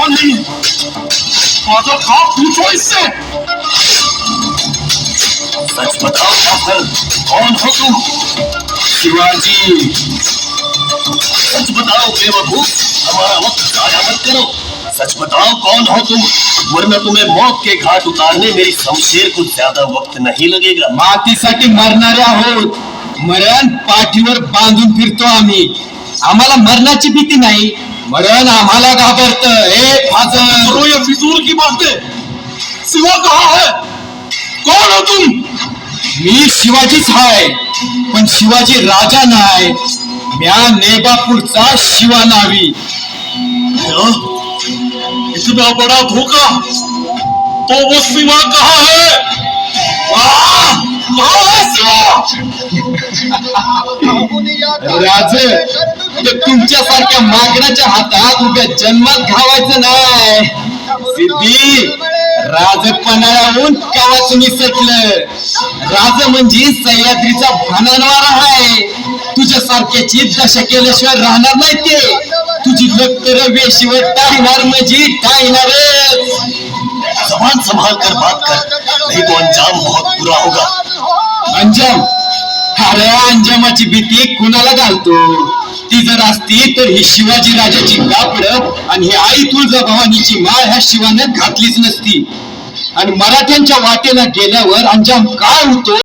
मानली माझा खाप पूछो इससे। सच बताओ आखिर कौन हो तुम? शिवाजी। सच बताओ बेवकूफ, हमारा वक्त जाया मत करो। सच बताओ कौन हो तुम, वरना तुम्हें मौत के घाट उतारने मेरी शमशेर को ज्यादा वक्त नहीं लगेगा। मातीसाठी मरणारे आहोत, मरण पाठीवर बांधून फिरतो आम्ही, आम्हाला मरणाची भीती नाही, मरण आम्हाला घाबरत। हे फाजल, ये फिजूल की बातें। शिवा कहाँ है? कौन हो तुम? मी शिवाजीच हाय, पण शिवाजी राजा नाही, म्या नेबापूरचा शिवा नावी। इतना बड़ा धोखा, तो वो शिवा कहाँ है? कहाँ है शिवा? राजे, ते तुमच्यासारख्या मागण्याच्या हातात उभ्या जन्मात घावायचं नाही। सिद्धी, राजपणाहून कवाच निसटलं। राज म्हणजे सह्याद्रीचा भनानवारा आहे, तुझ्यासारख्याची दशा केल्याशिवाय राहणार नाही ते। तुझी लक्तर वेशीवर टाळणार म्हणजे टाळणारच। जबान संभाल कर बात कर, नहीं तो अंजाम बहुत बुरा होगा। अंजाम? अरे अंजामाची भीती कुणाला घालतो? ती जर असती तर ही शिवाजी राजाची कापड आणि ही आई तुळजाभवानीची माळ ह्या शिवाने घातलीच नसती। आणि मराठ्यांच्या वाटेला गेल्यावर अंजाम काय होतो